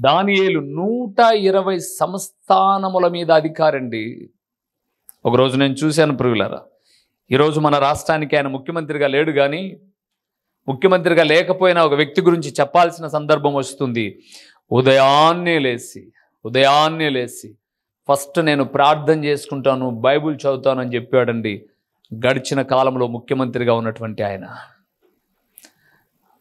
దానియేలు 120 సంస్థానముల మీద అధికారండి. ఒకరోజు నేను చూశాను ప్రియులారా, ఈరోజు మన రాష్ట్రానికి ఆయన ముఖ్యమంత్రిగా లేడు, కానీ ముఖ్యమంత్రిగా లేకపోయినా ఒక వ్యక్తి గురించి చెప్పాల్సిన సందర్భం వస్తుంది. ఉదయాన్నే లేచి ఫస్ట్ నేను ప్రార్థన చేసుకుంటాను, బైబిల్ చదువుతాను అని చెప్పాడండి. గడిచిన కాలంలో ముఖ్యమంత్రిగా ఉన్నటువంటి ఆయన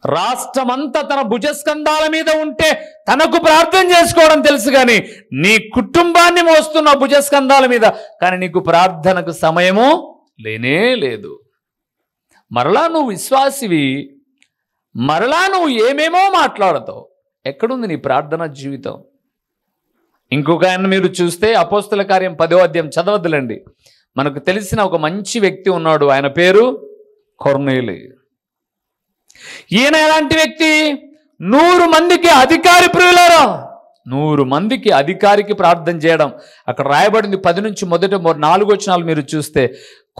రాష్ట్రమంతా తన భుజస్కంధాల మీద ఉంటే తనకు ప్రార్థన చేసుకోవడం తెలుసు, కానీ నీ కుటుంబాన్ని మోస్తున్న భుజస్కంధాల మీద, కానీ నీకు ప్రార్థనకు సమయము లేనే లేదు. మరలా నువ్వు విశ్వాసివి, మరలా నువ్వు ఏమేమో మాట్లాడతావు. ఎక్కడుంది నీ ప్రార్థన జీవితం? ఇంకొక ఆయన మీరు చూస్తే అపోస్తల కార్యం 10వ అధ్యాయం చదవద్దులండి. మనకు తెలిసిన ఒక మంచి వ్యక్తి ఉన్నాడు, ఆయన పేరు కొర్నేలి. ఈయన ఎలాంటి వ్యక్తి? 100 మందికి అధికారి ప్రియులారా, 100 మందికి అధికారికి ప్రార్థన చేయడం. అక్కడ రాయబడింది 10 నుంచి మొదట 4 వచనాలు మీరు చూస్తే,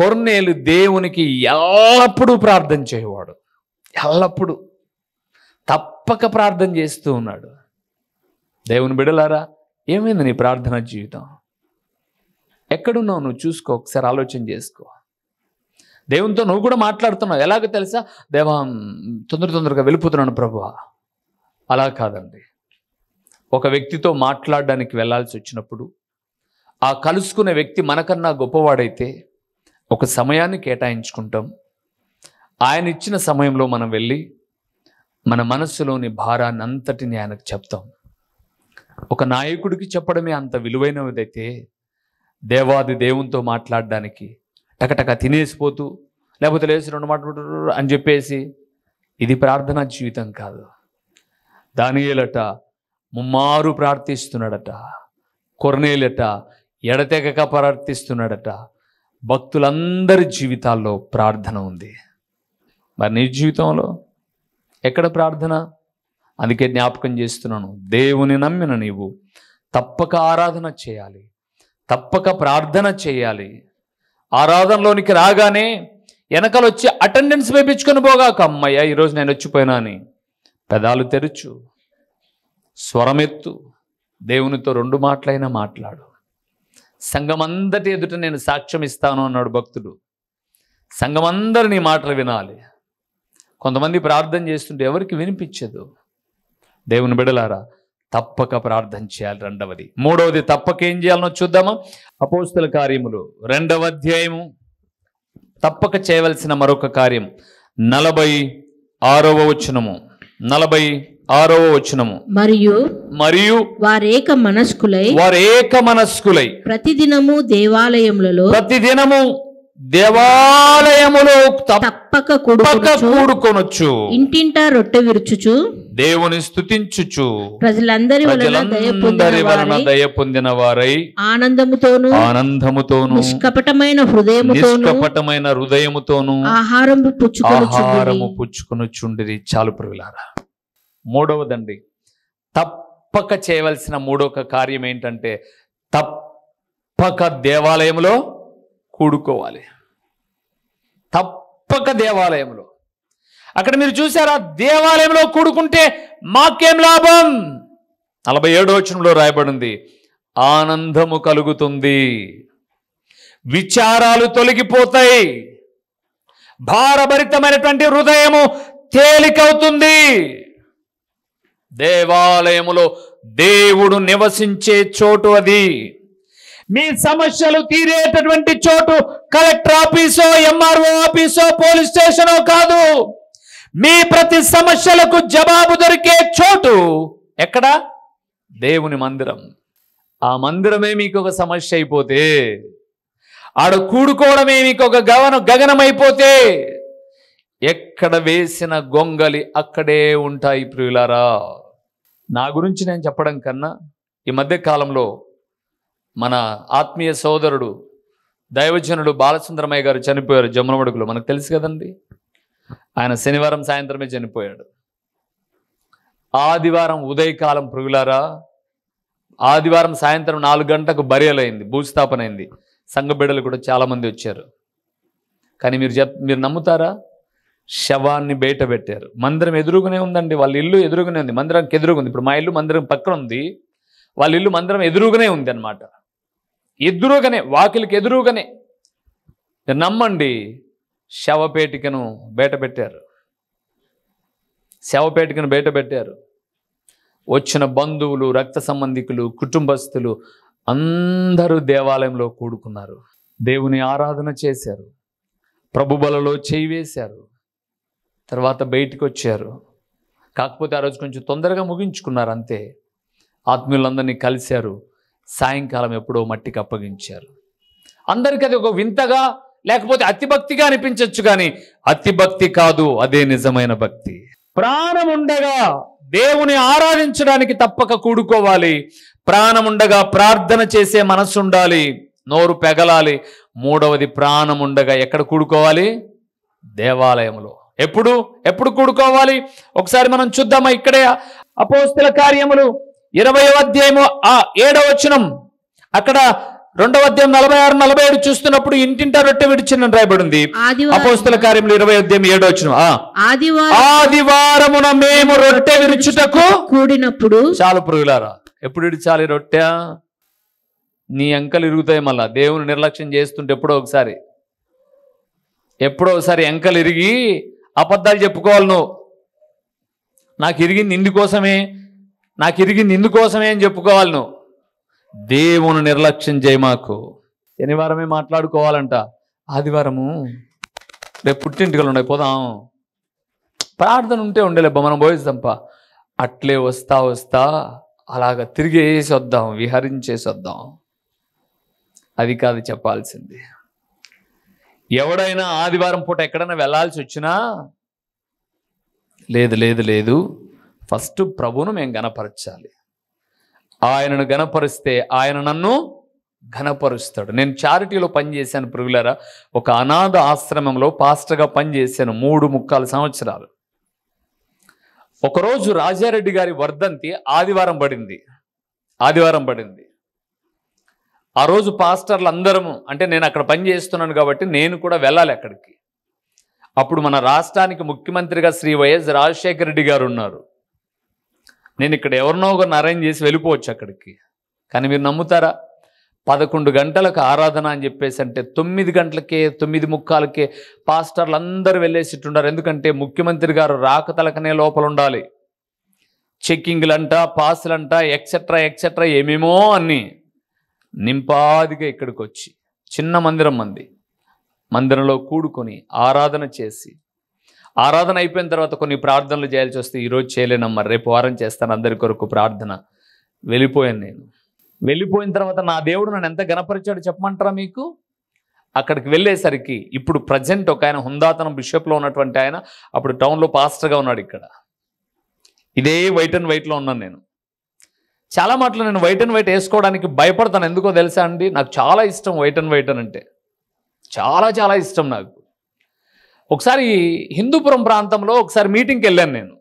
కొర్నేలు దేవునికి ఎల్లప్పుడూ ప్రార్థన చేయవాడు, ఎల్లప్పుడూ తప్పక ప్రార్థన చేస్తూ ఉన్నాడు. దేవుని బిడలారా, ఏమైంది నీ ప్రార్థన జీవితం? ఎక్కడున్నావు నువ్వు చూసుకో, ఒకసారి ఆలోచన చేసుకో. దేవునితో నువ్వు కూడా మాట్లాడుతున్నావు. ఎలాగో తెలుసా? దేవా, తొందరగా వెళ్ళిపోతున్నాను ప్రభువా. అలా కాదండి. ఒక వ్యక్తితో మాట్లాడడానికి వెళ్ళాల్సి వచ్చినప్పుడు ఆ కలుసుకునే వ్యక్తి మనకన్నా గొప్పవాడైతే ఒక సమయాన్ని కేటాయించుకుంటాం. ఆయన ఇచ్చిన సమయంలో మనం వెళ్ళి మన మనస్సులోని భారాన్ని అంతటిని ఆయనకు చెప్తాం. ఒక నాయకుడికి చెప్పడమే అంత విలువైనదైతే దేవాది దేవునితో మాట్లాడడానికి టకటక తినేసిపోతూ, లేకపోతే లేచి 2 మాటలు అని చెప్పేసి, ఇది ప్రార్థనా జీవితం కాదు. దానియేలట ముమ్మారు ప్రార్థిస్తున్నాడట, కొర్నేలట ఎడతెగక ప్రార్థిస్తున్నాడట. భక్తులందరి జీవితాల్లో ప్రార్థన ఉంది. మరి నీ జీవితంలో ఎక్కడ ప్రార్థన? అందుకే జ్ఞాపకం చేస్తున్నాను, దేవుని నమ్మిన నీవు తప్పక ఆరాధన చేయాలి, తప్పక ప్రార్థన చేయాలి. ఆరాధనలోనికి రాగానే వెనకాల వచ్చి అటెండెన్స్ వేయించుకొని పోగాక, అమ్మయ్య ఈరోజు నేను వచ్చిపోయినా అని. పెదాలు తెరుచు, స్వరమెత్తు, దేవునితో 2 మాటలైనా మాట్లాడు. సంఘమందరి ఎదుట నేను సాక్ష్యం ఇస్తాను అన్నాడు భక్తుడు. సంఘమందరి నీ మాటలు వినాలి. కొంతమంది ప్రార్థన చేస్తుంటే ఎవరికి వినిపించదు. దేవుని బిడలారా, తప్పక ప్రార్థన చేయాలి. 2వది. 3వది తప్పక ఏం చేయాలనో చూద్దామా? అపోస్తల కార్యములు 2వ అధ్యాయము తప్పక చేయవలసిన మరొక కార్యం 46వ వచనము. 46వ వచనము. మరియు వారేక మనస్కులై ప్రతిదినము దేవాలయములో తప్పక కూడుకొనొచ్చు, ఇంటింటా రొట్టె విరుచుచు దేవుని స్తుతించుచు ప్రజలందరి వలన దయ పొందిన వారై ఆనందముతోను నిష్కపటమైన హృదయముతోను ఆహారము పుచ్చుకొనుచుండిరి. చాలు ప్రియులారా. 3వదండి, తప్పక చేయవలసిన 3వ కార్యం ఏంటంటే, తప్పక దేవాలయంలో కూడుకోవాలి. తప్పక దేవాలయంలో. అక్కడ మీరు చూసారా, దేవాలయంలో కూడుకుంటే మాకేం లాభం? 47వ వచనంలో రాయబడింది, ఆనందము కలుగుతుంది, విచారాలు తొలగిపోతాయి, భారభరితమైనటువంటి హృదయము తేలికవుతుంది. దేవాలయములో దేవుడు నివసించే చోటు అది. మీ సమస్యలు తీరేటటువంటి చోటు కలెక్టర్ ఆఫీసో, ఎంఆర్ఓ ఆఫీసో, పోలీస్ స్టేషనో కాదు. మీ ప్రతి సమస్యలకు జవాబు దొరికే చోటు ఎక్కడ? దేవుని మందిరం. ఆ మందిరమే మీకు ఒక సమస్య అయిపోతే, ఆడ కూడుకోవడమే మీకు ఒక గగనమైపోతే, ఎక్కడ వేసిన గొంగలి అక్కడే ఉంటాయి ప్రియులారా. నా గురించి నేను చెప్పడం కన్నా, ఈ మధ్య కాలంలో మన ఆత్మీయ సోదరుడు దైవజనుడు బాలసుందరమయ్య గారు చనిపోయారు జమ్మలమడుగులో. మనకు తెలుసు కదండి. ఆయన శనివారం సాయంత్రమే చనిపోయాడు. ఆదివారం ఉదయకాలం ప్రియులారా, ఆదివారం సాయంత్రం 4 గంటలకు బరియలైంది, భూస్థాపన అయింది. సంఘ బిడ్డలు కూడా చాలామంది వచ్చారు. కానీ మీరు నమ్ముతారా? శవాన్ని బయట పెట్టారు. మందిరం ఎదురుగునే ఉందండి, వాళ్ళ ఇల్లు ఎదురుగునే ఉంది, మందిరానికి ఎదురుగుంది. ఇప్పుడు మా ఇల్లు మందిరం పక్కన ఉంది, వాళ్ళ ఇల్లు మందిరం ఎదురుగునే ఉంది అనమాట. ఎదురుగానే, వాకిలికి ఎదురుగానే. నమ్మండి, శవపేటికను బయట పెట్టారు. శవపేటికను బయట పెట్టారు. వచ్చిన బంధువులు, రక్త సంబంధికులు, కుటుంబస్తులు అందరూ దేవాలయంలో కూడుకున్నారు. దేవుని ఆరాధన చేశారు, ప్రభు బలలో చేయి వేశారు, తర్వాత బయటికి వచ్చారు. కాకపోతే ఆ రోజు కొంచెం తొందరగా ముగించుకున్నారు అంతే. ఆత్మీయులందరినీ కలిశారు. సాయంకాలం ఎప్పుడో మట్టికి అప్పగించారు. అందరికీ అది ఒక వింతగా, లేకపోతే అతిభక్తిగా అనిపించవచ్చు, కానీ అతిభక్తి కాదు, అదే నిజమైన భక్తి. ప్రాణం ఉండగా దేవుని ఆరాధించడానికి తప్పక కూడుకోవాలి. ప్రాణం ఉండగా ప్రార్థన చేసే మనసు ఉండాలి, నోరు పెగలాలి. మూడవది, ప్రాణం ఉండగా ఎక్కడ కూడుకోవాలి? దేవాలయంలో. ఎప్పుడు కూడుకోవాలి? ఒకసారి మనం చూద్దామా? ఇక్కడే అపోస్తల కార్యములు 20వ అధ్యాయము 7వ వచనం, అక్కడ 2వ అధ్యాయం 46-47 చూస్తున్నప్పుడు ఇంటింటా రొట్టె విడిచినని రాయబడింది. అపోస్తల కార్యములు 20వ అధ్యాయం 7వ వచనం, ఆదివారమున మేము రొట్టె విరుచుటకు కూడినప్పుడు. చాలు ప్రియులారా, ఎప్పుడు విడిచాలి రొట్టె? నీ అంకలు ఇరుగుతాయి. మళ్ళా దేవుని నిర్లక్ష్యం చేస్తుంటే ఎప్పుడో ఒకసారి అంకలు ఇరిగి అబద్ధాలు చెప్పుకోవాలి. నువ్వు నాకు ఇరిగింది ఇందుకోసమే అని చెప్పుకోవాలి. నువ్వు దేవుని నిర్లక్ష్యం చేయమాకు. శనివారమే మాట్లాడుకోవాలంట, ఆదివారము రేపు పుట్టింటికలు ఉన్నాయి, పోదాం. ప్రార్థన ఉంటే ఉండలేబ్బా, మనం పోయిస్తాంప. అట్లే వస్తా అలాగ తిరిగేసి వద్దాం, విహరించేసి వద్దాం. అది కాదు చెప్పాల్సింది. ఎవడైనా ఆదివారం పూట ఎక్కడైనా వెళ్ళాల్సి వచ్చినా, లేదు, ఫస్ట్ ప్రభువును మేము గణపరచాలి. ఆయనను గణపరిస్తే ఆయన నన్ను ఘనపరుస్తాడు. నేను చారిటీలో పనిచేశాను ప్రియులారా. ఒక అనాథ ఆశ్రమంలో పాస్టర్గా పనిచేశాను 3.25 సంవత్సరాలు. ఒకరోజు రాజారెడ్డి గారి వర్ధంతి ఆదివారం పడింది. ఆ రోజు పాస్టర్లు అందరము, అంటే నేను అక్కడ పని చేస్తున్నాను కాబట్టి నేను కూడా వెళ్ళాలి అక్కడికి. అప్పుడు మన రాష్ట్రానికి ముఖ్యమంత్రిగా శ్రీ వైఎస్ రాజశేఖర రెడ్డి గారు ఉన్నారు. నేను ఇక్కడ ఎవరినో ఒకరిని అరేంజ్ చేసి వెళ్ళిపోవచ్చు అక్కడికి. కానీ మీరు నమ్ముతారా? 11 గంటలకు ఆరాధన అని చెప్పేసి అంటే 9 గంటలకే 9:45కే పాస్టర్లు అందరూ వెళ్ళేసిట్టున్నారు. ఎందుకంటే ముఖ్యమంత్రి గారు రాకతలకనే లోపల ఉండాలి. చెక్కింగ్లంట, పాసులంట, ఎక్సెట్రా ఏమేమో అన్నీ నింపాదిగా ఇక్కడికి వచ్చి చిన్న మందిరంలో కూడుకొని ఆరాధన చేసి, ఆరాధన అయిపోయిన తర్వాత కొన్ని ప్రార్థనలు చేయాల్సి వస్తే ఈరోజు చేయలేనమ్మా, రేపు వారం చేస్తాను అందరి కొరకు ప్రార్థన. వెళ్ళిపోయాను నేను. వెళ్ళిపోయిన తర్వాత నా దేవుడు నన్ను ఎంత గణపరిచాడు చెప్పమంటారా మీకు? అక్కడికి వెళ్ళేసరికి ఇప్పుడు ప్రజెంట్ ఒక ఆయన హుందాతనం బిషప్లో ఉన్నటువంటి ఆయన అప్పుడు టౌన్లో పాస్టర్గా ఉన్నాడు. ఇక్కడ ఇదే వైట్ అండ్ వైట్లో ఉన్నాను నేను. చాలా మాటలు నేను వైట్ అండ్ వైట్ వేసుకోవడానికి భయపడతాను. ఎందుకో తెలుసా అండి, నాకు చాలా ఇష్టం వైట్ అండ్ వైట్ అని అంటే, చాలా ఇష్టం నాకు. ఒకసారి హిందూపురం ప్రాంతంలో ఒకసారి మీటింగ్కి వెళ్ళాను నేను.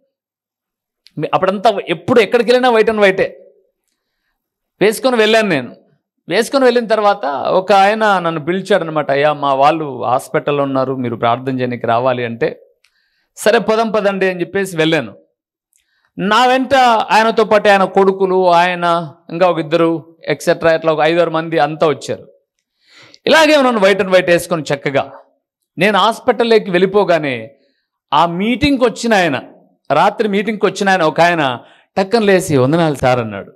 అప్పుడంతా ఎప్పుడు ఎక్కడికి వెళ్ళినా వైట్ అండ్ వైటే వేసుకొని వెళ్ళాను నేను. వేసుకొని వెళ్ళిన తర్వాత ఒక ఆయన నన్ను పిలిచాడనమాట. అయ్యా, మా వాళ్ళు హాస్పిటల్లో ఉన్నారు, మీరు ప్రార్థన చేయడానికి రావాలి అంటే, సరే పదండి అని చెప్పేసి వెళ్ళాను. నా వెంట ఆయనతో పాటు ఆయన కొడుకులు, ఆయన ఇంకా ఒక 2 ఎక్సెట్రా ఇట్లా ఒక 5-6 మంది అంతా వచ్చారు. ఇలాగే నన్ను వైట్ అండ్ వైట్ వేసుకొని చక్కగా నేను హాస్పిటల్లోకి వెళ్ళిపోగానే ఆ మీటింగ్కి వచ్చిన ఆయన, రాత్రి మీటింగ్కి వచ్చిన ఆయన ఒక ఆయన టక్కన లేసి వందనాలు సార్ అన్నాడు.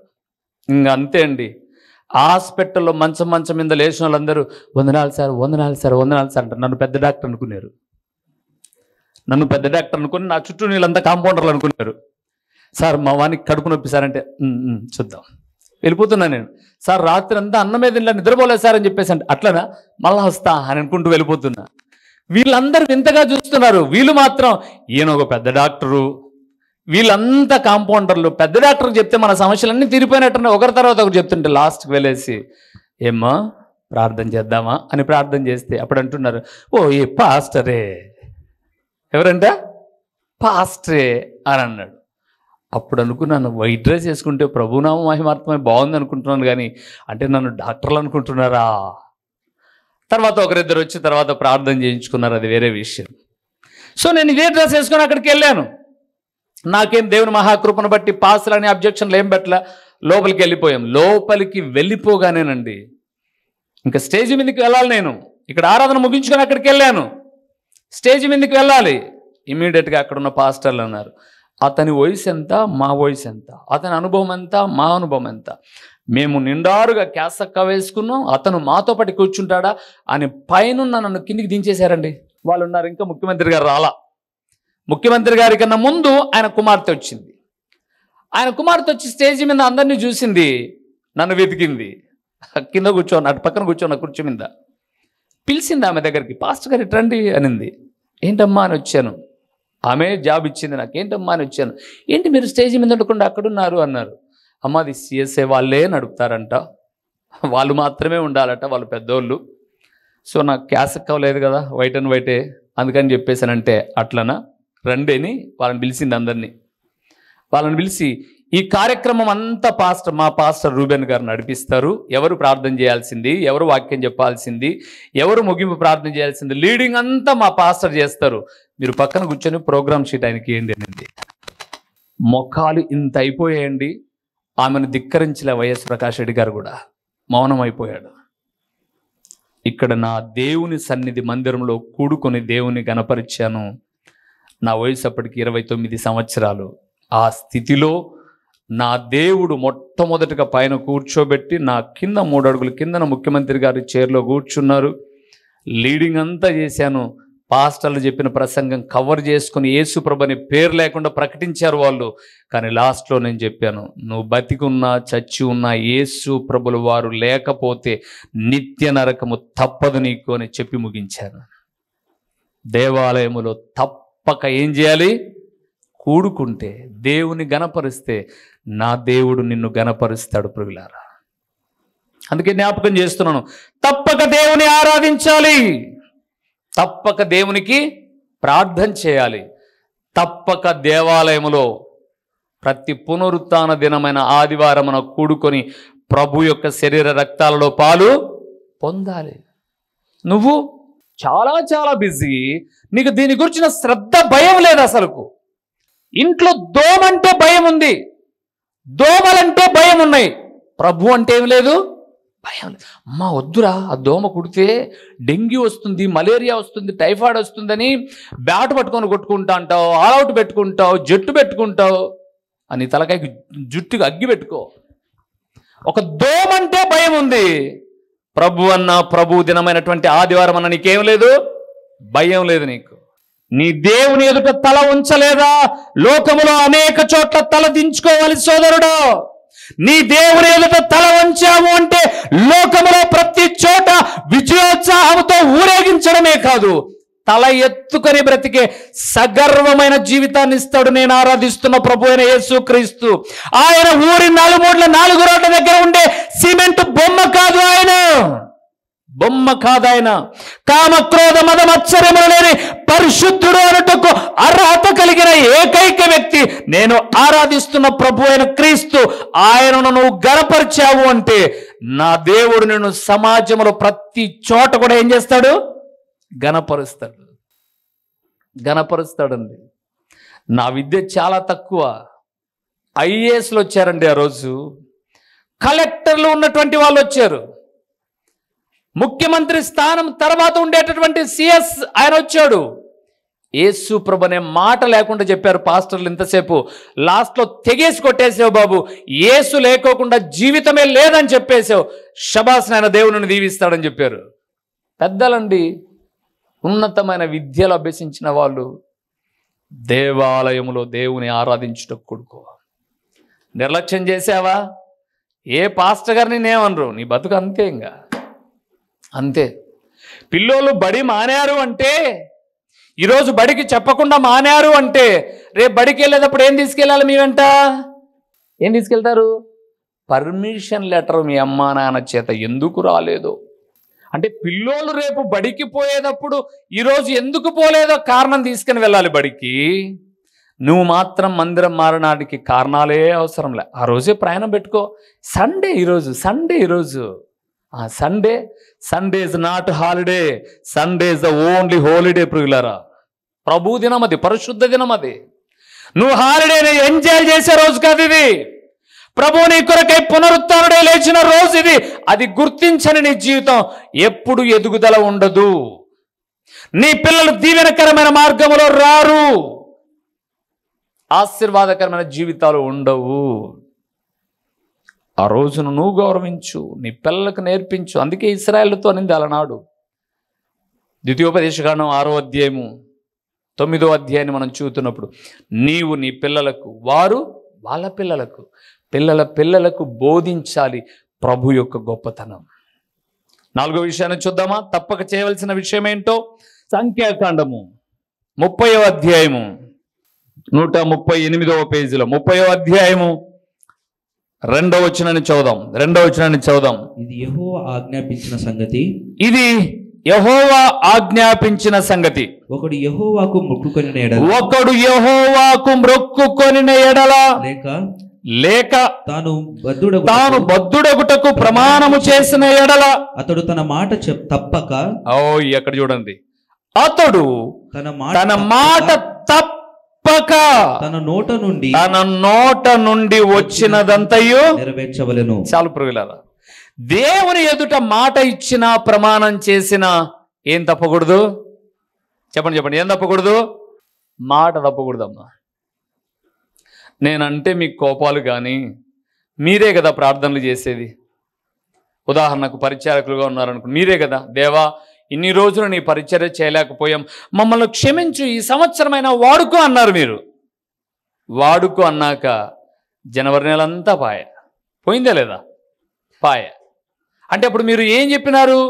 ఇంకా అంతే అండి. హాస్పిటల్లో మంచం మీద లేచిన వాళ్ళందరూ వందనాలు సార్ అంటారు. నన్ను పెద్ద డాక్టర్ అనుకున్నారు. నా చుట్టూ నీళ్ళంతా కాంపౌండర్లు అనుకున్నారు. సార్ మా వానికి కడుపు నొప్పి సార్ అంటే చూద్దాం. వెళ్ళిపోతున్నా నేను. సార్ రాత్రి అంతా అన్నం మీద నిద్రపోలేదు సార్ అని చెప్పేసి అంటే, అట్లనా మళ్ళా వస్తా అని అనుకుంటూ వెళ్ళిపోతున్నా. వీళ్ళందరూ వింతగా చూస్తున్నారు. వీళ్ళు మాత్రం ఈయన ఒక పెద్ద డాక్టరు, వీళ్ళంతా కాంపౌండర్లు. పెద్ద డాక్టర్కి చెప్తే మన సమస్యలన్నీ తీరిపోయినట్టున్నా ఒకరి తర్వాత ఒకరు చెప్తుంటే లాస్ట్కి వెళ్ళేసి ఏమ్మా ప్రార్థన చేద్దామా అని ప్రార్థన చేస్తే అప్పుడు అంటున్నారు, ఓ ఏ పాస్టరే. ఎవరంట? పాస్టరే అని అన్నాడు. అప్పుడు అనుకున్నాను, వైట్ డ్రెస్ వేసుకుంటే ప్రభునామ మహిమాత్మే బాగుంది అనుకుంటున్నాను, కానీ అంటే నన్ను డాక్టర్లు అనుకుంటున్నారా? తర్వాత ఒకరిద్దరు వచ్చి తర్వాత ప్రార్థన చేయించుకున్నారు, అది వేరే విషయం. సో నేను ఇదే డ్రెస్ వేసుకొని అక్కడికి వెళ్ళాను. నాకేం దేవుని మహాకృపను బట్టి పాసులని అబ్జెక్షన్లు ఏం పెట్టలే. లోపలికి వెళ్ళిపోయాం. లోపలికి వెళ్ళిపోగానేనండి ఇంకా స్టేజ్ మీదకి వెళ్ళాలి. నేను ఇక్కడ ఆరాధన ముగించుకొని అక్కడికి వెళ్ళాను. స్టేజ్ మీదకి వెళ్ళాలి. ఇమీడియట్గా అక్కడ ఉన్న పాస్టర్లు అన్నారు, అతని వయసు ఎంత, మా వయసు ఎంత, అతని అనుభవం ఎంత, మా అనుభవం ఎంత, మేము నిండారుగా క్యాసక్క వేసుకున్నాం, అతను మాతో పాటు కూర్చుంటాడా అని పైన నన్ను కిందికి దించేశారండి. వాళ్ళు ఉన్నారు. ఇంకా ముఖ్యమంత్రి గారు రాలా. ముఖ్యమంత్రి గారి కన్నా ముందు ఆయన కుమార్తె వచ్చింది. ఆయన కుమార్తె వచ్చి స్టేజ్ మీద అందరినీ చూసింది, నన్ను వెతికింది. కింద కూర్చోన్న, అటు పక్కన కూర్చోన్న కుర్చీ మీద పిలిచింది ఆమె దగ్గరికి. పాస్టర్ గారు రండి అనింది. ఏంటమ్మా అని వచ్చాను. ఆమె జాబ్ ఇచ్చింది నాకు. ఏంటమ్మా అని వచ్చాను. ఏంటి మీరు స్టేజ్ మీద ఉండకుండా అక్కడున్నారు అన్నారు. అమ్మ అది సిఎస్ఏ వాళ్ళే నడుపుతారంట, వాళ్ళు మాత్రమే ఉండాలట, వాళ్ళు పెద్దోళ్ళు. సో నాకు క్యాసెక్ అవ్వలేదు కదా, వైట్ అండ్ వైటే, అందుకని చెప్పేసానంటే అట్లనా రండి అని వాళ్ళని పిలిచింది. అందరినీ వాళ్ళని పిలిచి ఈ కార్యక్రమం అంతా మా పాస్టర్ రూబెన్ గారు నడిపిస్తారు. ఎవరు ప్రార్థన చేయాల్సింది, ఎవరు వాక్యం చెప్పాల్సింది, ఎవరు ముగింపు ప్రార్థన చేయాల్సింది, లీడింగ్ అంతా మా పాస్టర్ చేస్తారు. మీరు పక్కన కూర్చొని ప్రోగ్రామ్ షీట్ ఆయనకి ఏంటి అనింది. మొఖాలు ఇంత అయిపోయాయండి. ఆమెను ధిక్కరించలే వైఎస్ ప్రకాష్ రెడ్డి గారు కూడా మౌనం అయిపోయాడు. ఇక్కడ నా దేవుని సన్నిధి మందిరంలో కూడుకొని దేవుని గణపరిచాను. నా వయసు అప్పటికి 29 సంవత్సరాలు. ఆ స్థితిలో నా దేవుడు మొట్టమొదటిగా పైన కూర్చోబెట్టి నా కింద 3 అడుగుల కిందన ముఖ్యమంత్రి గారి చైర్లో కూర్చున్నారు. లీడింగ్ అంతా చేశాను. పాస్టర్లు చెప్పిన ప్రసంగం కవర్ చేసుకుని యేసు ప్రభుని పేరు లేకుండా ప్రకటించారు వాళ్ళు. కానీ లాస్ట్లో నేను చెప్పాను, నువ్వు బతికున్నా చచ్చి ఉన్నా యేసు ప్రభులు వారు లేకపోతే నిత్య నరకము తప్పదు నీకు అని చెప్పి ముగించాను. దేవాలయములో తప్పక ఏం చేయాలి? కూడుకుంటే, దేవుని గణపరిస్తే నా దేవుడు నిన్ను గణపరుస్తాడు ప్రియులారా. అందుకే జ్ఞాపకం చేస్తున్నాను, తప్పక దేవుని ఆరాధించాలి, తప్పక దేవునికి ప్రార్థన చేయాలి, తప్పక దేవాలయములో ప్రతి పునరుత్థాన దినమైన ఆదివారమున కూడుకొని ప్రభు యొక్క శరీర రక్తాలలో పాలు పొందాలి. నువ్వు చాలా చాలా బిజీ, నీకు దీని గురించిన శ్రద్ధ భయం లేదు. అసలుకు ఇంట్లో దోమంటే భయం ఉంది, దోమలంటే భయం ఉన్నాయి. ప్రభు అంటే ఏమి లేదు, భయం లేదు. అమ్మా వద్దురా, ఆ దోమ కుడితే డెంగ్యూ వస్తుంది, మలేరియా వస్తుంది, టైఫాయిడ్ వస్తుందని బ్యాట్ పట్టుకొని కొట్టుకుంటా అంటావు, ఆల్అవుట్ పెట్టుకుంటావు, జట్టు పెట్టుకుంటావు అని తలకాయకి జుట్టుకి అగ్గి పెట్టుకో. ఒక దోమంటే భయం ఉంది. ప్రభు అన్న ప్రభు దినమైనటువంటి ఆదివారం అన్న నీకేం లేదు, భయం లేదు నీకు. నీ దేవుని ఎదుట తల ఉంచలేదా? లోకములో అనేక చోట్ల తల దించుకోవాలి సోదరుడు. నీ దేవుని ఎదుట తల వంచాము అంటే లోకములో ప్రతి చోట విజయోత్సాహంతో ఊరేగించడమే కాదు, తల ఎత్తుకొని బ్రతికే సగర్వమైన జీవితాన్ని ఇస్తాడు. నేను ఆరాధిస్తున్న ప్రభు అయిన యేసుక్రీస్తు. ఆయన ఊరి 4 మూట్ల 4 రోడ్ల దగ్గర ఉండే సిమెంట్ బొమ్మ కాదు, ఆయన బొమ్మ కాదు. ఆయన కామ క్రోధ మద మత్సర్యములు లేని పరిశుద్ధుడు అనుటకు అర్హత కలిగిన ఏకైక వ్యక్తి నేను ఆరాధిస్తున్న ప్రభు అయిన క్రీస్తు. ఆయనను నువ్వు గణపరిచావు అంటే నా దేవుడు నిన్ను సమాజంలో ప్రతి చోట కూడా ఏం చేస్తాడు? గణపరుస్తాడు, గణపరుస్తాడండి. నా విద్య చాలా తక్కువ. ఐఏఎస్లు వచ్చారండి ఆ రోజు, కలెక్టర్లు ఉన్నటువంటి వాళ్ళు వచ్చారు, ముఖ్యమంత్రి స్థానం తర్వాత ఉండేటటువంటి సిఎస్ ఆయన వచ్చాడు. యేసు ప్రభు అనే మాట లేకుండా చెప్పారు పాస్టర్లు ఇంతసేపు. లాస్ట్లో తెగేసి కొట్టేసావు బాబు, యేసు లేకోకుండా జీవితమే లేదని చెప్పేసావు, షబాస్ నాయన దేవుని దీవిస్తాడని చెప్పారు. పెద్దలండి, ఉన్నతమైన విద్యలు అభ్యసించిన వాళ్ళు దేవాలయములో దేవుని ఆరాధించుటకు కొడుకో. నిర్లక్ష్యం చేసావా? ఏ పాస్టర్ గారిని నేమనరు, నీ బతుకు అంతే, ఇంకా అంతే. పిల్లోళ్ళు బడి మానారు అంటే, ఈరోజు బడికి చెప్పకుండా మానారు అంటే రేపు బడికి వెళ్ళేటప్పుడు ఏం తీసుకెళ్ళాలి? మీ వెంట ఏం తీసుకెళ్తారు? పర్మిషన్ లెటర్ మీ అమ్మా నాన్న చేత. ఎందుకు రాలేదో అంటే పిల్లోళ్ళు రేపు బడికి పోయేటప్పుడు ఈరోజు ఎందుకు పోలేదో కారణం తీసుకుని వెళ్ళాలి బడికి. నువ్వు మాత్రం మందిరం మారనాటికి కారణాలే అవసరం లే. ఆ రోజే ప్రయాణం పెట్టుకో. సండే ఈరోజు, సండే ఈరోజు. Sunday is not holiday, Sunday is the only holiday ప్రియులారా. ప్రభు దినం అది, పరిశుద్ధ దినం అది. నువ్వు హాలిడేని ఎంజాయ్ చేసే రోజు కాదు ఇది. ప్రభు నీ కొరకై పునరుత్థానుడై లేచిన రోజు ఇది. అది గుర్తించని నీ జీవితం ఎప్పుడు ఎదుగుదల ఉండదు. నీ పిల్లలు దీవెనకరమైన మార్గంలో రారు, ఆశీర్వాదకరమైన జీవితాలు ఉండవు. ఆ రోజును నువ్వు గౌరవించు, నీ పిల్లలకు నేర్పించు. అందుకే ఇశ్రాయేలుతో అనింది అలనాడు. ద్వితీయోపదేశకాండం 6వ అధ్యాయము 9వ అధ్యాయాన్ని మనం చూస్తున్నప్పుడు, నీవు నీ పిల్లలకు, వారు వాళ్ళ పిల్లలకు, పిల్లల పిల్లలకు బోధించాలి ప్రభు యొక్క గొప్పతనం. 4వ విషయాన్ని చూద్దామా? తప్పక చేయవలసిన విషయం ఏంటో. సంఖ్యాకాండము 30వ అధ్యాయము 138వ పేజీలో 30వ అధ్యాయము 2వ వచనాన్ని చదువుదాం. 2వ వచనాన్ని చదువుదాం. ఇది యెహోవా ఆజ్ఞాపించిన సంగతి, ఇది యెహోవా ఆజ్ఞాపించిన సంగతి. ఒకడు యెహోవాకు మొక్కుకొనిన ఎడల, ఒకడు యెహోవాకు మొక్కుకొనిన ఎడల, లేక తాను బద్ధుడగుటకు ప్రమాణము చేసిన ఎడల, అతడు తన మాట తప్పక, ఎక్కడ చూడండి, అతడు తన మాట తప్పక తన నోట నుండి వచ్చినదంతయు నెరవేర్చవలెను. చాలు ప్రియులారా, దేవుని ఎదుట మాట ఇచ్చినా ప్రమాణం చేసినా ఏం తప్పకూడదు? చెప్పండి చెప్పండి, ఏం తప్పకూడదు? మాట తప్పకూడదమ్మా. నేనంటే మీకు కోపాలు కానీ మీరే కదా ప్రార్థనలు చేసేది. ఉదాహరణకు పరిచారకులుగా ఉన్నారనుకో, మీరే కదా, దేవా ఇన్ని రోజులు నీ పరిచర్య చేయలేకపోయాం, మమ్మల్ని క్షమించు, ఈ సంవత్సరమైనా వాడుకో అన్నారు. మీరు వాడుకో అన్నాక జనవరి నెలంతా పాయ పోయిందే లేదా? పాయ. అంటే అప్పుడు మీరు ఏం చెప్పినారు?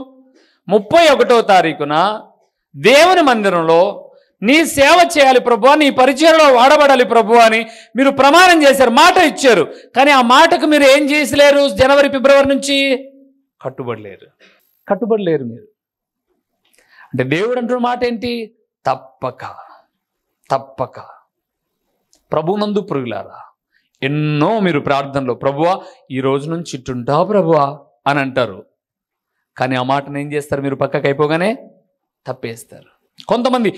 31వ తారీఖున దేవుని మందిరంలో నీ సేవ చేయాలి ప్రభువా, నీ పరిచర్యలో వాడబడాలి ప్రభువా అని మీరు ప్రమాణం చేశారు, మాట ఇచ్చారు. కానీ ఆ మాటకు మీరు ఏం చేసలేరు? జనవరి ఫిబ్రవరి నుంచి కట్టుబడలేరు మీరు. అంటే దేవుడు అంటున్న మాట ఏంటి? తప్పక తప్పక. ప్రభునందు ప్రియులారా, ఎన్నో మీరు ప్రార్థనలో ప్రభువా ఈ రోజు నుంచి ఇట్టుంటా ప్రభువా అని అంటారు. కానీ ఆ మాటను ఏం చేస్తారు? మీరు పక్కకు అయిపోగానే తప్పేస్తారు. కొంతమంది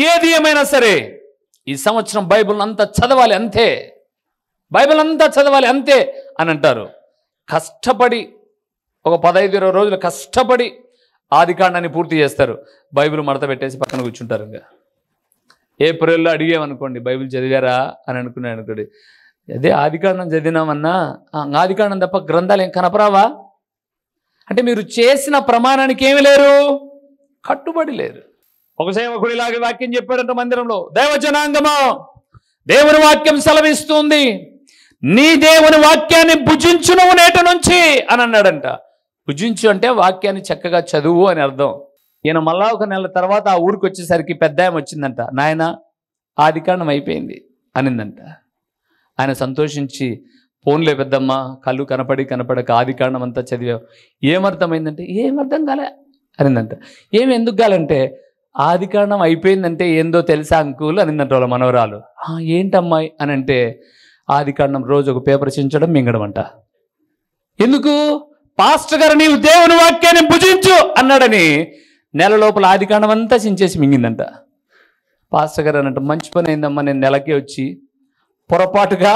ఏది ఏమైనా సరే ఈ సంవత్సరం బైబిల్ అంతా చదవాలి అంతే, బైబిల్ అంతా చదవాలి అంతే అని అంటారు. కష్టపడి ఒక 15-20 రోజులు కష్టపడి ఆదికాండాన్ని పూర్తి చేస్తారు. బైబిల్ మడత పెట్టేసి పక్కన కూర్చుంటారు. ఇంకా ఏప్రిల్లో అడిగామనుకోండి, బైబిల్ చదివారా అని అనుకున్నాను అనుకోండి, అదే ఆదికాండం చదివినామన్నా, ఆదికాండం తప్ప గ్రంథాలు ఏం కనపరావా? అంటే మీరు చేసిన ప్రమాణానికి ఏమి లేరు, కట్టుబడి లేరు. ఒక సేవకుడు ఇలాగే వాక్యం చెప్పాడంట మందిరంలో, దైవజనాంగమా దేవుని వాక్యం సెలవిస్తుంది, నీ దేవుని వాక్యాన్ని భుజించు నువ్వు నేటి నుంచి అని అన్నాడంట. భుజించు అంటే వాక్యాన్ని చక్కగా చదువు అని అర్థం. ఈయన మళ్ళా ఒక నెల తర్వాత ఆ ఊరికి వచ్చేసరికి పెద్ద ఆమె వచ్చిందంట, నాయన ఆదికాండం అయిపోయింది అనిందంట. ఆయన సంతోషించి, ఫోన్లే పెద్దమ్మ, కళ్ళు కనపడక ఆదికాండం అంతా చదివావు, ఏమర్థమైందంటే ఏమర్థం కాలే అనిందంట. ఎందుకు కాలంటే ఆదికాండం అయిపోయిందంటే ఏందో తెలుసా అంకుల్ అనిందంట వాళ్ళ మనవరాలు. ఏంటమ్మాయి అని అంటే, ఆదికాండం రోజు ఒక పేపర్ చించడం మింగడం అంట. ఎందుకు? పాస్టర్ గారు నీవు దేవుని వాక్యాన్ని భుజించు అన్నాడని నెల లోపల ఆదికాండం అంతా చించేసి మింగిందంట. పాస్టర్ గారు అన్నట్టు మంచి పని అయిందమ్మా, నేను నెలకే వచ్చి పొరపాటుగా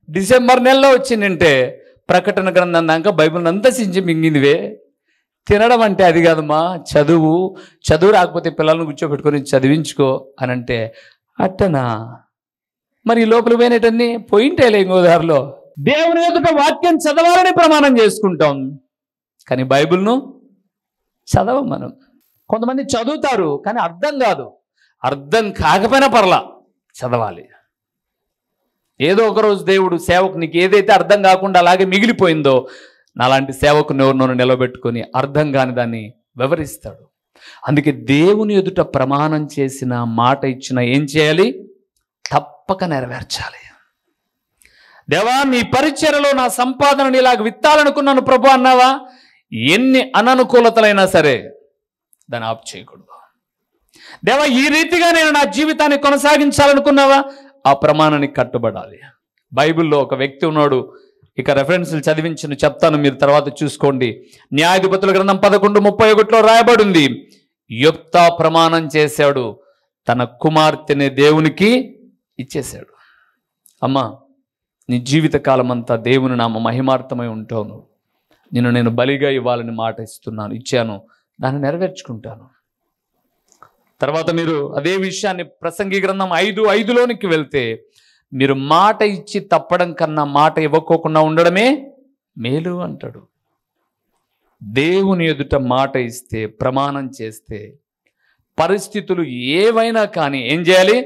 డిసెంబర్ నెలలో వచ్చిందంటే ప్రకటన గ్రంథం దాకా బైబిల్ అంతా చించి మింగిందివే. తినడం అంటే అది కాదమ్మా, చదువు రాకపోతే పిల్లలను కూర్చోబెట్టుకొని చదివించుకో అని అంటే, అట్టనా మరి లోపల పోయినటన్నీ పోయింటేలే ఇంకోదారిలో. దేవుని ఎదుట వాక్యం చదవాలని ప్రమాణం చేసుకుంటాం, కానీ బైబిల్ను చదవం మనం. కొంతమంది చదువుతారు కానీ అర్థం కాదు, అర్థం కాకపోయినా పర్లా చదవాలి. ఏదో ఒకరోజు దేవుడు సేవకు నీకు ఏదైతే అర్థం కాకుండా అలాగే మిగిలిపోయిందో నాలాంటి సేవకుని ఎవరినో నిలబెట్టుకొని అర్థం కాని దాన్ని వివరిస్తాడు. అందుకే దేవుని ఎదుట ప్రమాణం చేసిన, మాట ఇచ్చిన ఏం చేయాలి? తప్పక నెరవేర్చాలి. దేవా నీ పరిచర్యలో నా సంపాదనని ఇలాగ విత్తాలనుకున్నాను ప్రభు అన్నావా, ఎన్ని అననుకూలతలైనా సరే దాన్ని ఆప్ చేయకూడదు. దేవా ఈ రీతిగా నేను నా జీవితాన్ని కొనసాగించాలనుకున్నావా, ఆ ప్రమాణానికి కట్టుబడాలి. బైబిల్లో ఒక వ్యక్తి ఉన్నాడు, ఇక రెఫరెన్స్లు చదివించిన చెప్తాను, మీరు తర్వాత చూసుకోండి. న్యాయాధిపతుల గ్రంథం 11:31 రాయబడింది, యొప్తా ప్రమాణం చేశాడు, తన కుమార్తెని దేవునికి ఇచ్చేశాడు. అమ్మా, నీ జీవితకాలం అంతా దేవుని నామ మహిమార్థమై ఉంటాను. నేను బలిగా ఇవ్వాలని మాట ఇచ్చాను, దాన్ని నెరవేర్చుకుంటాను. తర్వాత మీరు అదే విషయాన్ని ప్రసంగి గ్రంథం 5:5లోనికి వెళ్తే, మీరు మాట ఇచ్చి తప్పడం కన్నా మాట ఇవ్వకోకుండా ఉండడమే మేలు అంటాడు. దేవుని ఎదుట మాట ఇస్తే, ప్రమాణం చేస్తే, పరిస్థితులు ఏవైనా కానీ ఏం చేయాలి?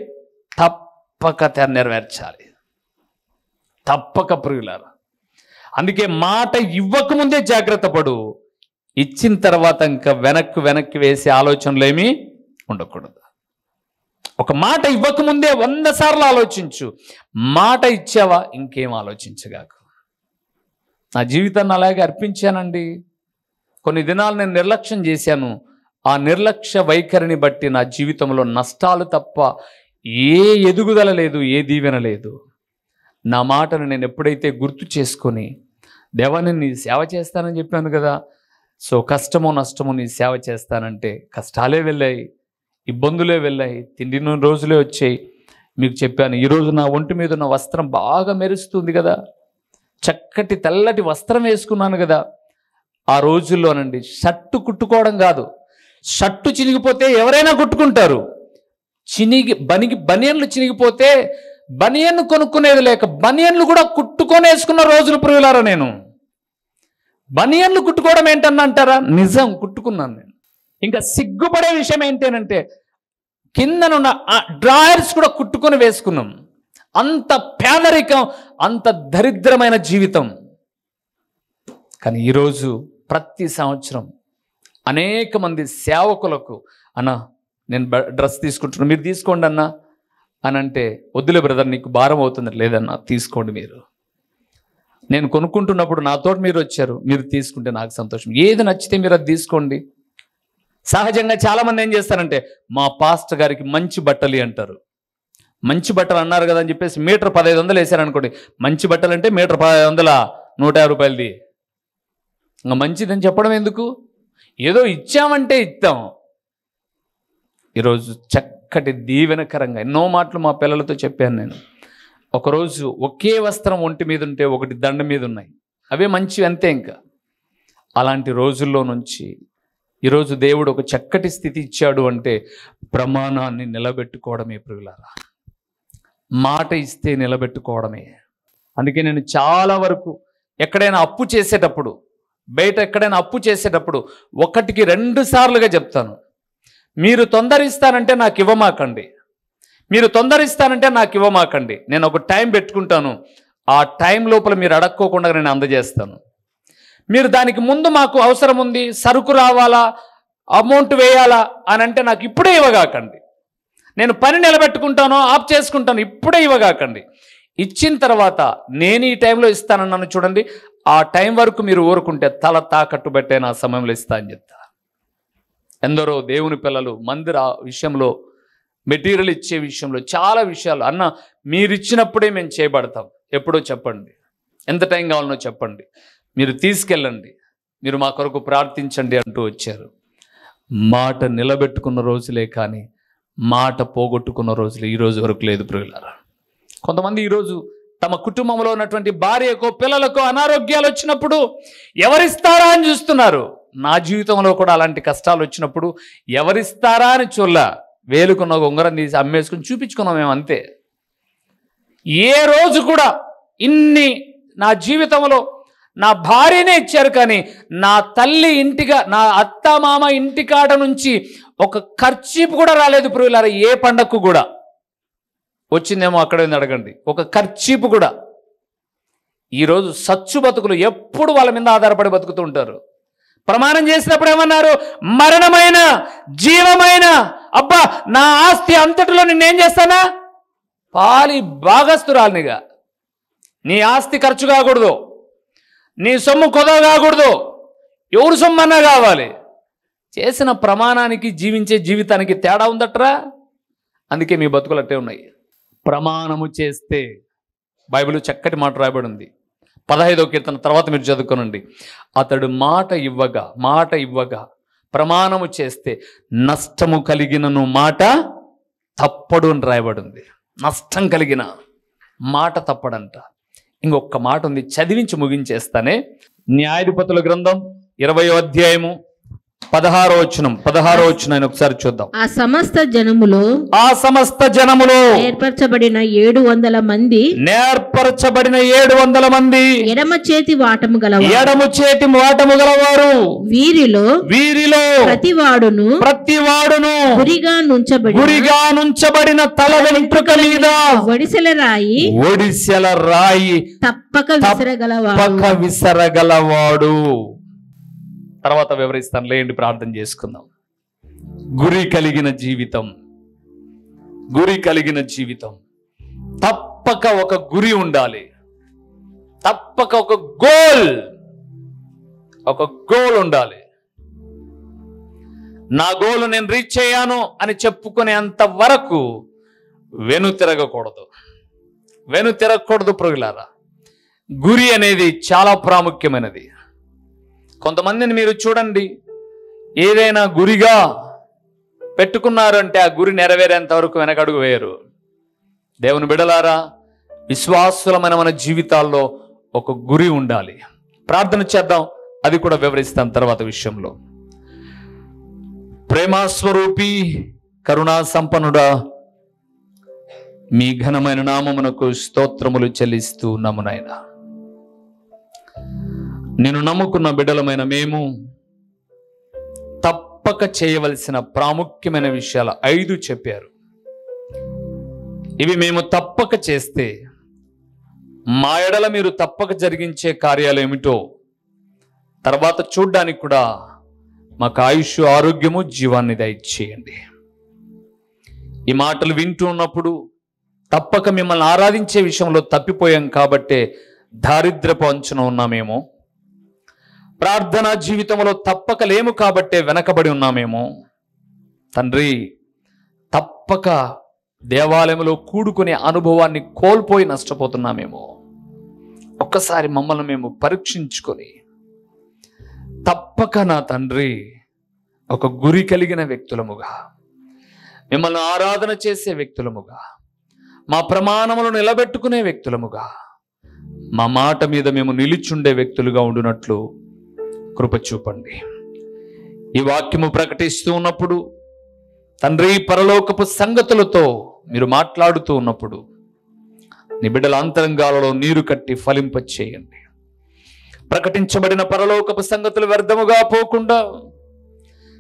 తప్పక నెరవేర్చాలి. తప్పక ప్రియులారా. అందుకే మాట ఇవ్వకముందే జాగ్రత్త పడు. ఇచ్చిన తర్వాత ఇంకా వెనక్కి వేసే ఆలోచనలు ఏమీ ఉండకూడదు. ఒక మాట ఇవ్వకముందే 100 సార్లు ఆలోచించు. మాట ఇచ్చావా, ఇంకేం ఆలోచించగాకు. నా జీవితాన్ని అలాగే అర్పించానండి. కొన్ని దినాలు నేను నిర్లక్ష్యం చేశాను. ఆ నిర్లక్ష్య వైఖరిని బట్టి నా జీవితంలో నష్టాలు తప్ప ఏ ఎదుగుదల లేదు, ఏ దీవెన లేదు. నా మాటను నేను ఎప్పుడైతే గుర్తు చేసుకొని, దేవాన్ని నీ సేవ చేస్తానని చెప్పాను కదా, సో కష్టమో నష్టమో నీ సేవ చేస్తానంటే కష్టాలే వెళ్ళాయి, ఇబ్బందులే వెళ్ళాయి, తిండి రోజులే వచ్చాయి. మీకు చెప్పాను, ఈరోజు నా ఒంటి మీద ఉన్న వస్త్రం బాగా మెరుస్తుంది కదా, చక్కటి తెల్లటి వస్త్రం వేసుకున్నాను కదా. ఆ రోజుల్లోనండి షర్టు కుట్టుకోవడం కాదు, షర్టు చినిగిపోతే ఎవరైనా కుట్టుకుంటారు. బనియన్లు చినిగిపోతే బనియన్ను కొనుక్కునేది లేక బనియన్లు కూడా కుట్టుకొని వేసుకున్న రోజులు ప్రియులారా. నేను బనియన్లు కుట్టుకోవడం ఏంటన్నా అంటారా? నిజం, కుట్టుకున్నాను నేను. ఇంకా సిగ్గుపడే విషయం ఏంటంటే, కిందనున్న డ్రాయర్స్ కూడా కుట్టుకొని వేసుకున్నాం. అంత పేదరికం, అంత దరిద్రమైన జీవితం. కానీ ఈరోజు ప్రతి సంవత్సరం అనేక మంది సేవకులకు, అన్న నేను డ్రెస్ తీసుకుంటున్నాను, మీరు తీసుకోండి అన్న అని అంటే, వద్దులే బ్రదర్ నీకు భారం అవుతుంది. లేదన్నా తీసుకోండి మీరు. నేను కొనుక్కుంటున్నప్పుడు నాతో మీరు వచ్చారు, మీరు తీసుకుంటే నాకు సంతోషం. ఏది నచ్చితే మీరు అది తీసుకోండి. సహజంగా చాలామంది ఏం చేస్తారంటే, మా పాస్టర్ గారికి మంచి బట్టలు అంటారు. మంచి బట్టలు అన్నారు కదా అని చెప్పేసి మీటర్ 1500 వేసారనుకోండి. మంచి బట్టలు అంటే మీటర్ 1500, 150 రూపాయలది. ఇంకా మంచిదని చెప్పడం ఎందుకు? ఏదో ఇచ్చామంటే ఇస్తాం. ఈరోజు చక్కటి దీవెనకరంగా ఎన్నో మాటలు మా పిల్లలతో చెప్పాను నేను. ఒకరోజు ఒకే వస్త్రం ఒంటి మీద ఉంటే ఒకటి దండ మీద ఉన్నాయి, అవే మంచివి అంతే. ఇంకా అలాంటి రోజుల్లో నుంచి ఈరోజు దేవుడు ఒక చక్కటి స్థితి ఇచ్చాడు అంటే ప్రమాణాన్ని నిలబెట్టుకోవడమే ప్రియులారా. మాట ఇస్తే నిలబెట్టుకోవడమే. అందుకే నేను చాలా వరకు ఎక్కడైనా అప్పు చేసేటప్పుడు, బయట ఎక్కడైనా అప్పు చేసేటప్పుడు 1కి 2 సార్లుగా చెప్తాను, మీరు తొందరిస్తానంటే నాకు ఇవ్వమాకండి, మీరు తొందరిస్తానంటే నాకు ఇవ్వమాకండి. నేను ఒక టైం పెట్టుకుంటాను, ఆ టైం లోపల మీరు అడక్కోకుండా నేను అందజేస్తాను. మీరు దానికి ముందు మాకు అవసరం ఉంది, సరుకు రావాలా, అమౌంట్ వేయాలా అని అంటే నాకు ఇప్పుడే ఇవ్వగాకండి. నేను పని నిలబెట్టుకుంటాను, ఆఫ్ చేసుకుంటాను, ఇప్పుడే ఇవ్వగాకండి. ఇచ్చిన తర్వాత నేను ఈ టైంలో ఇస్తానన్నాను చూడండి, ఆ టైం వరకు మీరు ఊరుకుంటే తల తాకట్టు పెట్టే నా సమయంలో ఇస్తా అని చెప్తా. ఎందరో దేవుని పిల్లలు మందిర విషయంలో, మెటీరియల్ ఇచ్చే విషయంలో, చాలా విషయాలు అన్న మీరు ఇచ్చినప్పుడే మేము చేయబడతాం, ఎప్పుడో చెప్పండి, ఎంత టైం కావాలనో చెప్పండి, మీరు తీసుకెళ్ళండి, మీరు మా కొరకు ప్రార్థించండి అంటూ వచ్చారు. మాట నిలబెట్టుకున్న రోజులే కానీ మాట పోగొట్టుకున్న రోజులు ఈ రోజు వరకు లేదు ప్రియులారా. కొంతమంది ఈరోజు తమ కుటుంబంలో ఉన్నటువంటి భార్యకో పిల్లలకో అనారోగ్యాలు వచ్చినప్పుడు ఎవరిస్తారా అని చూస్తున్నారు. నా జీవితంలో కూడా అలాంటి కష్టాలు వచ్చినప్పుడు ఎవరిస్తారా అని చూడలా, వేలుకున్న ఉంగరం తీసి అమ్మేసుకుని చూపించుకున్నాం మేము అంతే. ఏ రోజు కూడా ఇన్ని నా జీవితంలో నా భార్యనే ఇచ్చారు, కానీ నా తల్లి ఇంటిగా, నా అత్త మామ ఇంటికాడ నుంచి ఒక ఖర్చీపు కూడా రాలేదు ప్రియులారా. ఏ పండగకు కూడా వచ్చిందేమో అక్కడే అడగండి, ఒక ఖర్చీపు కూడా. ఈరోజు సచ్చు బతుకులు ఎప్పుడు వాళ్ళ మీద ఆధారపడి బతుకుతూ ఉంటారు. ప్రమాణం చేసినప్పుడు ఏమన్నారు? మరణమైన జీవమైన, అబ్బా నా ఆస్తి అంతటిలో నిన్నేం చేస్తానా, పాలి భాగస్తురాలినిగా. నీ ఆస్తి ఖర్చు కాకూడదు, నీ సొమ్ము కొదవ కాకూడదు, ఎవరు సొమ్ము అన్నా కావాలి. చేసిన ప్రమాణానికి జీవించే జీవితానికి తేడా ఉందట్రా. అందుకే మీ బతుకులు అట్టే ఉన్నాయి. ప్రమాణము చేస్తే, బైబిల్ చక్కటి మాట రాయబడి ఉంది, 15వ కీర్తన తర్వాత మీరు చదువుకోనండి. అతడు మాట ఇవ్వగా ప్రమాణము చేస్తే నష్టము కలిగినను మాట తప్పడు అని రాయబడి ఉంది. నష్టం కలిగిన మాట తప్పడంట. ఇంకొక మాట ఉంది, చదివించి ముగించేస్తానే. న్యాయాధిపతుల గ్రంథం 20వ అధ్యాయము 16వ వచనం ఒకసారి చూద్దాం. ఆ సమస్త జనములో ఏర్పరచబడిన 700 మంది ఎడమ చేతి వాటము గలవారు, వీరిలో ప్రతివాడును గురిగా నుంచబడిన తల వెంట్రుక మీద ఒడిసెల రాయి తప్పక విసరగలవాడు. తర్వాత వివరిస్తాను, లేండి ప్రార్థన చేసుకుందాం. గురి కలిగిన జీవితం తప్పక ఒక గురి ఉండాలి. తప్పక ఒక గోల్ ఉండాలి. నా గోల్ నేను రీచ్ అయ్యాను అని చెప్పుకునేంత వరకు వెనుతిరగకూడదు ప్రుగులారా. గురి అనేది చాలా ప్రాముఖ్యమైనది. కొంతమందిని మీరు చూడండి, ఏదైనా గురిగా పెట్టుకున్నారు అంటే ఆ గురి నెరవేరేంత వరకు వెనకడుగు వేయరు. దేవుని బిడలారా, విశ్వాసులమైన మన జీవితాల్లో ఒక గురి ఉండాలి. ప్రార్థన చేద్దాం, అది కూడా వివరిస్తాను తర్వాత విషయంలో. ప్రేమాస్వరూపి కరుణా సంపన్నుడా, మీ ఘనమైన నామమునకు స్తోత్రములు చెల్లిస్తూ ఉన్నాము నాయనా. నేను నమ్ముకున్న బిడ్డలమైన మేము తప్పక చేయవలసిన ప్రాముఖ్యమైన విషయాలు 5 చెప్పారు. ఇవి మేము తప్పక చేస్తే మా ఎడల మీరు తప్పక జరిగించే కార్యాలు ఏమిటో తర్వాత చూడ్డానికి కూడా మాకు ఆయుష్, ఆరోగ్యము, జీవాన్ని దయచేయండి. ఈ మాటలు వింటూ ఉన్నప్పుడు తప్పక మిమ్మల్ని ఆరాధించే విషయంలో తప్పిపోయాం కాబట్టే దారిద్ర్యపు అంచున ఉన్నామేమో, ప్రార్థనా జీవితంలో తప్పక లేము కాబట్టే వెనకబడి ఉన్నామేమో. తండ్రి, తప్పక దేవాలయంలో కూడుకునే అనుభవాన్ని కోల్పోయి నష్టపోతున్నామేమో. ఒక్కసారి మమ్మల్ని మేము పరీక్షించుకొని తప్పక నా తండ్రి ఒక గురి కలిగిన వ్యక్తులముగా, మిమ్మల్ని ఆరాధన చేసే వ్యక్తులముగా, మా ప్రమాణములను నిలబెట్టుకునే వ్యక్తులముగా, మా మాట మీద మేము నిలిచుండే వ్యక్తులుగా ఉండునట్లు కృప చూపండి. ఈ వాక్యము ప్రకటిస్తూ ఉన్నప్పుడు తండ్రి, పరలోకపు సంగతులతో మీరు మాట్లాడుతూ ఉన్నప్పుడు నీ బిడ్డల అంతరంగాలలో నీరు కట్టి ఫలింప చేయండి. ప్రకటించబడిన పరలోకపు సంగతులు వ్యర్థముగా పోకుండా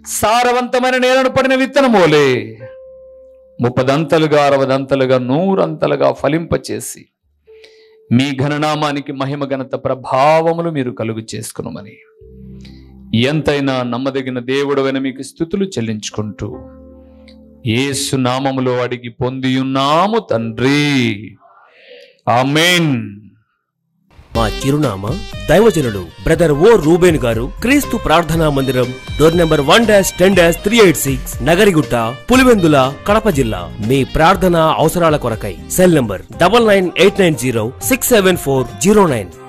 సారవంతమైన నేలను పడిన విత్తనమోలే 30 అంతలుగా 60 అంతలుగా 100 అంతలుగా ఫలింప చేసి మీ ఘననామానికి మహిమ, ఘనత, ప్రభావములు మీరు కలుగు చేసుకునమని ఎంతైనా నమ్మదగిన దేవుడవైన మీకు స్తుతులు చెల్లించుకుంటూ యేసు నామములో అడిగి పొందియున్నాము తండ్రి, ఆమేన్. మా చిరునామా దైవజనుడు బ్రదర్ ఓ రూబేన్ గారు, క్రీస్తు ప్రార్థనా మందిరం, డోర్ నెంబర్ 1-10-386, నగరిగుట్ట, పులివెందుల, కడప జిల్లా. మీ ప్రార్థనా అవసరాల కొరకై సెల్ నంబర్ 9989067409.